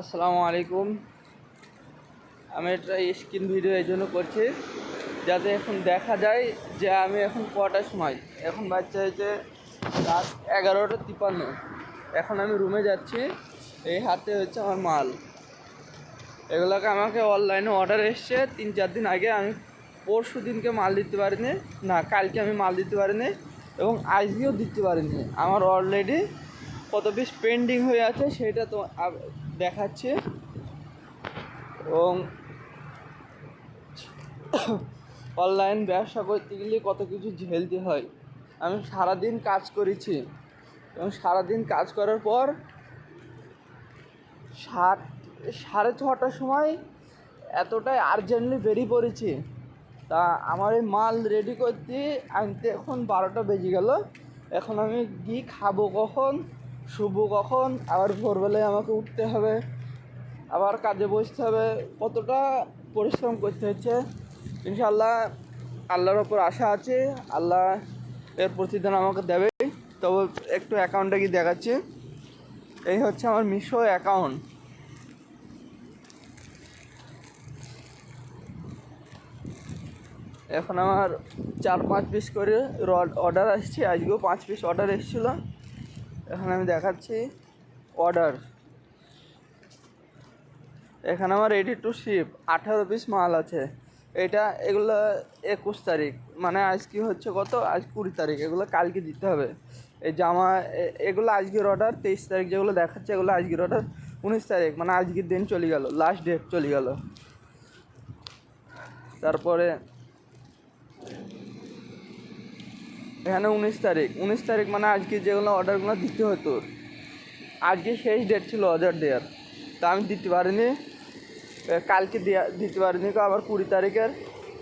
আসসালামু আলাইকুম। আমি এটা স্ক্রিন ভিডিও এই জন্য করছি যাতে এখন দেখা যায় যে আমি এখন কটার সময়। এখন বাচ্চা হয়েছে রাত 11:53। এখন আমি রুমে যাচ্ছি। এই হাতে হচ্ছে আমার মাল। এগুলোকে আমাকে অনলাইনে অর্ডার এসছে 3-4 দিন আগে। আমি পরশু দিনকে মাল দিতে পারিনি, না কালকে আমি মাল দিতে পারিনি এবং আজকেও দিতে পারিনি। আমার অলরেডি কত পিস পেন্ডিং হয়ে আছে সেটা তো দেখাচ্ছে। এবং অনলাইন ব্যবসা করতে গেলে কত কিছু ঝেলতে হয়। আমি সারাদিন কাজ করেছি এবং সারাদিন কাজ করার পর 6:30টার সময় এতটাই আর্জেন্টলি বেরিয়ে পড়েছি। তা আমার এই মাল রেডি করতে আনতে এখন 12টা বেজে গেল। এখন আমি গিয়ে খাবো কখন, শুবো কখন, আবার ভোরবেলায় আমাকে উঠতে হবে, আবার কাজে বসতে হবে। কতটা পরিশ্রম করতে হচ্ছে। ইনশাআল্লাহ আল্লাহর ওপর আশা আছে, আল্লাহ এর প্রতিদান আমাকে দেবে। তবে একটু অ্যাকাউন্টটা কি দেখাচ্ছি। এই হচ্ছে আমার মিশো অ্যাকাউন্ট। এখন আমার 4-5 পিস করে অর্ডার আসছে। আজকেও 5 পিস অর্ডার এসেছিলো। এখন আমি দেখাচ্ছি অর্ডার। এখানে আমার রেডি টু শিপ 18 পিস মাল আছে। এগুলো 21 তারিখ, মানে আজ কি হচ্ছে কত, আজ 20 তারিখ। এগুলো কালকে দিতে হবে। এই জামা এগুলো আজকের অর্ডার। 23 তারিখ যেগুলো দেখাচ্ছে এগুলো আজকের অর্ডার। 19 তারিখ মানে আজকের দিন চলে গেল, লাস্ট ডেট চলে গেল। তারপরে এখানে 19 তারিখ মানে আজকে যেগুলো অর্ডারগুলো দিতে হতো, আজকে শেষ ডেট ছিল অর্ডার দেওয়ার। তা আমি দিতে পারিনি, কালকে দিতে পারিনি। আবার 20 তারিখের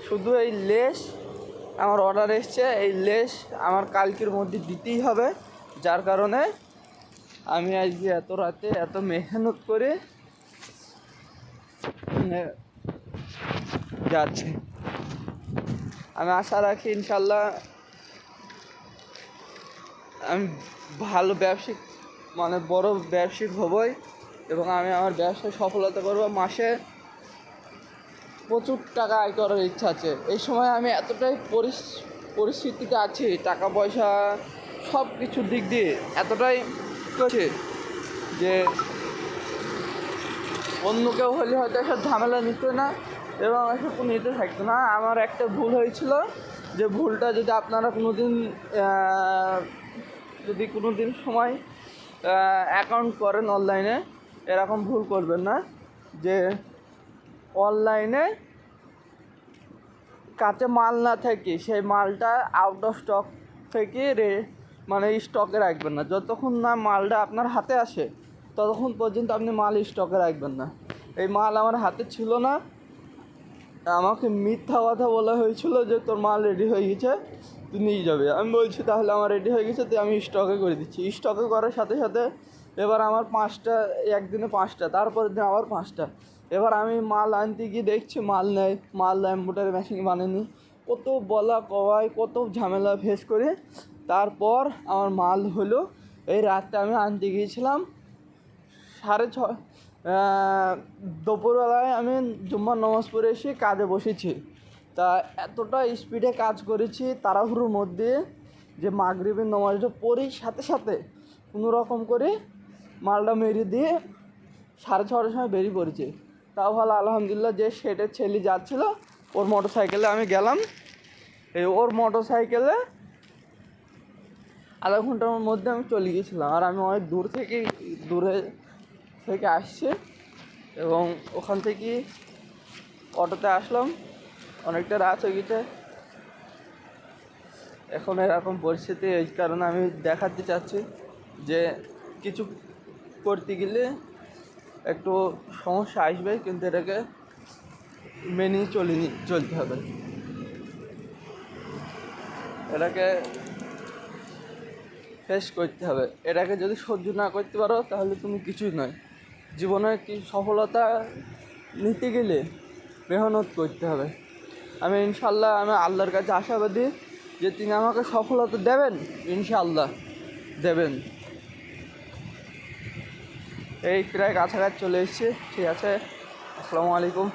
শুধু এই লেস আমার অর্ডার এসছে। এই লেস আমার কালকের মধ্যে দিতেই হবে। যার কারণে আমি আজকে এত রাতে এত মেহনত করে যাচ্ছি। আমি আশা রাখি ইনশাল্লাহ আমি ভালো ব্যবসায়িক, মানে বড় ব্যবসায়িক হবই এবং আমি আমার ব্যবসায় সফলতা করবো। মাসে প্রচুর টাকা আয় করার ইচ্ছা আছে। এই সময় আমি এতটাই পরিস্থিতিতে আছি, টাকা পয়সা সব কিছুর দিক দিয়ে এতটাই করছে যে অন্য কেউ হলে হয়তো এসব ঝামেলা নিত না এবং এসব নিতে থাকতো না। আমার একটা ভুল হয়েছিল, যে ভুলটা যদি আপনারা কোনো দিন সময় অ্যাকাউন্ট করেন অনলাইনে, এরকম ভুল করবেন না যে অনলাইনে কাছে মাল না থাকে সেই মালটা আউট অফ স্টক থেকে মানে স্টকে রাখবেন না। যতক্ষণ না মালটা আপনার হাতে আসে ততক্ষণ পর্যন্ত আপনি মাল স্টকে রাখবেন না। এই মাল আমার হাতে ছিল না, আমাকে মিথ্যা কথা বলা হয়েছিল যে তোর মাল রেডি হয়ে গেছে, তুই নিয়ে যাবে। আমি বলছি তাহলে আমার রেডি হয়ে গেছে, তুই আমি স্টকে করে দিচ্ছি। স্টকে করার সাথে সাথে এবার আমার 5টা, একদিনে 5টা, তারপরের দিন আবার 5টা। এবার আমি মাল আনতে গিয়ে দেখছি মাল নেই, মাল ল্যাম্বোটার মেশিন বানেনি। কত বলা কওয়াই, কত ঝামেলা ফেস করে তারপর আমার মাল হলো। এই রাতটা আমি আনতে গিয়েছিলাম 6:30, দুপুরবেলায় আমি জুম্মার নামাজ পড়ে এসে কাজে বসেছি। তা এতটা স্পিডে কাজ করেছি তাড়াহুড়োর মধ্যে যে মাগরিবের নামাজটা পড়ি সাথে সাথে কোনো রকম করে মালটা মেরে দিয়ে 6:30টার সময় বেরিয়ে পড়েছি। তাও ভালো আলহামদুলিল্লাহ যে শেডের ছেলে যাচ্ছিলো ওর মোটর সাইকেলে আমি গেলাম। ওর মোটর সাইকেলে আধা ঘন্টার মধ্যে আমি চলে গিয়েছিলাম। আর আমি অনেক দূরে থেকে আসছি এবং ওখান থেকে অটোতে আসলাম। অনেকটা রাত হয়ে গেছে। এখন এরকম পরিস্থিতি, এই কারণে আমি দেখাতে চাচ্ছি যে কিছু করতে গেলে একটু সমস্যা আসবে, কিন্তু এটাকে মেনে চলতে হবে। এটাকে ফেস করতে হবে। এটাকে যদি সহ্য না করতে পারো তাহলে তুমি কিছুই নয়। জীবনে কি সফলতা নিতে গেলে মেহনত করতে হবে। আমি ইনশাল্লাহ আমি আল্লাহর কাছে আশাবাদী যে তিনি আমাকে সফলতা দেবেন, ইনশাআল্লাহ দেবেন। এই প্রায় কাছাকাছি চলে এসেছি। ঠিক আছে, আসসালামু আলাইকুম।